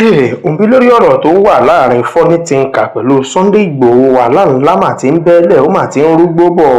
Òǹbí lórí ọ̀rọ̀ tó wà láàrin Funny Thinker pẹ̀lú Sunday Igboho wàhálà ńlá mà ti ń bẹ́lẹ̀ ó mà ti ń rúgbó bọ̀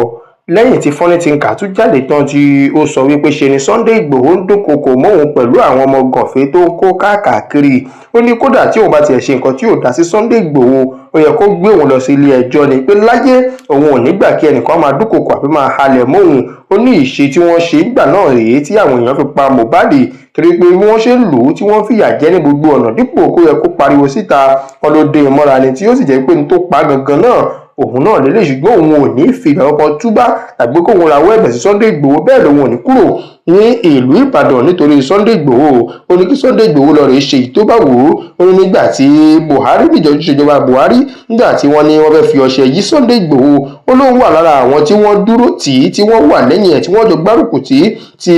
lẹ́yìn tí Funny Thinker tún jáde tán tí ó sọ wípé ṣe ni Sunday Igboho ń dúnkookò mọ́hun pẹ̀lú àwọn ọmọ gànfẹ́ tó ń kó káàkiri. Ó ní kódà tí òun bá tiẹ̀ ṣe nǹkan tí ò dá sí Sunday Igboho ó yẹ kó gbé òun lọ sí ilé ẹjọ́ ni pé láyé òun ò ní gbà kí ẹnìkan máa dúnkookò àbí máa halẹ̀ mọ́hun. Ó ní ìṣe tí wọ́n ṣe ìgbà náà rèé tí àwọn èèyàn fi pa Mohbad torí pé bí wọ́n ṣe lù ú tí wọ́n fìyà jẹ ní gbogbo ọ̀nà dípò kó yẹ kó pariwo síta wọn ló dé mọ́ra ni tí ó sì jẹ́ pé ní tó pa gangan náà òun náà lélẹ̀ ṣùgbọ́n òun ò ní fi ìgbà kankan túbá tàbí kóun rawọ́ ẹ̀bẹ̀ sí Sunday Igboho bẹ́ẹ̀ lòun ò ní kúrò ní ìlú Ìbàdàn nítorí Sunday Igboho. Ó ní kí Sunday Igboho lọ rèé ṣe èyí tó bá wù ú. Ó ní nígbà tí Buhari níjọba Buhari nígbà tí wọ́n ní wọ́n fẹ́ fi ọṣẹ yí Sunday Igboho ó lóun wà lára àwọn tí wọ́n dúró tì í tí wọ́n wà lẹ́yìn ẹ̀ tí wọ́n jọ gbárùkù tì í tí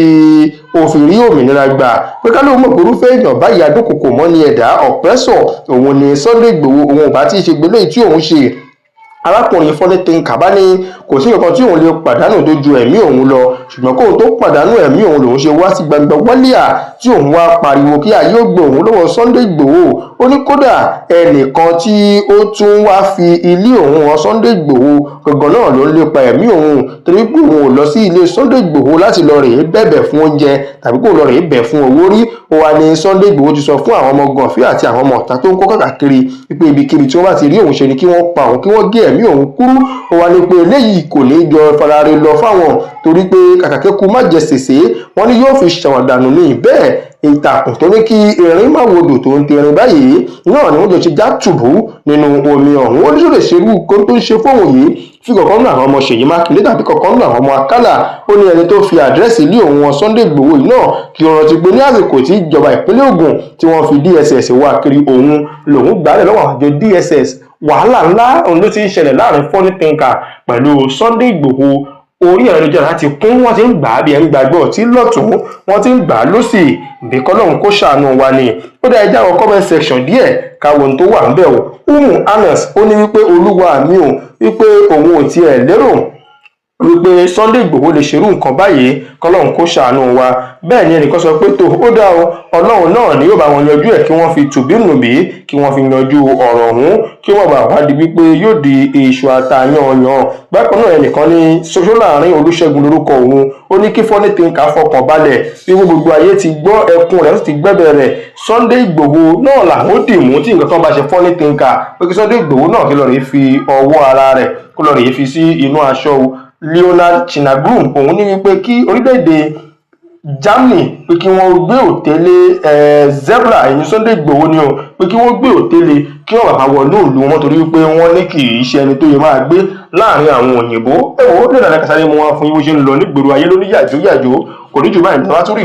òfin rí òmìnira gbà pé ká lóun mọ̀ pé irúfẹ́ èèyàn báyìí adókòkò mọ́ ni ẹ̀dá ọ̀pẹ́sọ̀ òun ni Sunday Igboho òun ò bá tí ì ṣe gbélé tí òun ṣe. Arákùnrin Funny Thinker bá ní kò sí nǹkan tí òun lè pàdánù tó ju ẹ̀mí òun lọ ṣùgbọ́n kóun tó pàdánù ẹ̀mí òun lòun ṣe wá sí gbangba wálíà tí òun wá pariwo kí ayé ó gbé òun lọ́wọ́ Sunday Igboho. Ó ní kódà ẹnìkan tí ó tún wá fi ilé òun hàn Sunday Igboho gangan náà ló ń lépa ẹ̀mí òun torí pé òun ò lọ sí ilé Sunday Igboho láti lọ rèé bẹ̀bẹ̀ fún oúnjẹ tàbí kó lọ rèé bẹ̀ fún owó rí. Ó wá ní Sunday Igboho ti sọ fún àwọn ọmọ gànfẹ́ àti àwọn ọmọ ọ̀tá tó ń kó káàkiri wípé ibikíbi tí wọ́n bá ti rí òun ṣe ni kí wọ́n pa òun kí wọ́n gé ẹ̀mí òun kúrú. Ó wá ní pé eléyìí kò ní jọ farare lọ fáwọn torí pé kàkàkẹ́kù má jẹ sèse wọ́n ní yóò fi ṣàwàdànù ní bẹ́ẹ̀ ìtàkùn tó ní kí erin má wodò tó ń tẹrin báyìí náà ni wọ́n jọ ṣe já tùbú nínú omi ọ̀hún. Ó ní ṣó lè ṣerú kó tó ń ṣe fóun yìí fi kọ̀ọ̀kan nínú àwọn ọmọ Ṣèyí Mákindé tàbí kọ̀ọ̀kan nínú àwọn ọmọ Akálà. Ó ní ẹni tó fi àdírẹ́sì ilé òun wọn Sunday Igboho yìí náà kí wọ́n rántí pé ní àsìkò tí ìjọba ìpínlẹ̀ Ògùn tí wọ́n fi DSS wá kiri òun lòun gbálẹ̀ lọ́wọ́ àjọ DSS. Wàhálà ńlá òun ló ti ń ṣẹlẹ̀ láàrin Funny Thinker pẹ̀lú Sunday Igboho. Orí ayélujára ti kún wọ́n ti ń gbà á bí ẹni gbàgbọ́ ọtí lọ́tún wọ́n ti ń gbà á lọ́sì bí kọ́lọ́hún kó ṣàánú wa ni. Ó dá ẹjá àwọn comment section díẹ̀ káwọn tó wà ń bẹ̀ o. Anas ó ní wípé olúwa mi ò wípé òun ò tiẹ̀ lérò wípé Sunday Igboho lè ṣerú nǹkan báyìí kọ́lọ́hún kó ṣàánú wa. Bẹ́ẹ̀ ni ẹnìkan sọ pé tó ó dá o Ọlọ́run náà ni yóò bá wọn yanjú ẹ̀ kí wọ́n fi tùbínùbí kí wọ́n fi yanjú ọ̀rọ̀ ọ̀hún kí wọ́n bá wá di wípé yóò di èṣù àtàyànyàn. Bákan náà ẹnìkan ní ṣoṣo láàrin Olúṣẹ́gun lórúkọ òun ó ní kí Funny Thinker fọkàn balẹ̀ wípé gbogbo ayé ti gbọ́ ẹkún rẹ̀ ó sì ti gbẹ́bẹ̀ rẹ̀. Sunday Igboho náà làwọn ó dì mú tí nǹkan kan bá ṣe Funny Thinker pé kí Sunday Igboho náà kí lọ rèé fi ọwọ́ ara rẹ̀ kó lọ rèé fi sí inú aṣọ. Leonard Chinagrum òun ní wípé kí orílẹ̀-èdè Germany pé kí wọ́n gbé òtẹ́lẹ̀ zebra ẹ̀yìn Sunday Igboho ni o pé kí wọ́n gbé òtẹ́lẹ̀ kí wọ́n bàbá wọnú ìlú wọn torí wípé wọ́n ní kì í ṣe ẹni tó yẹ máa gbé láàrin àwọn òyìnbó. Ẹ̀wọ̀n ó dé ìdàlẹ́ kásáré mú wá fún yín bó ṣe ń lọ nígboro ayé lóní yàjó kò ní jù báyìí ní wá tún rí.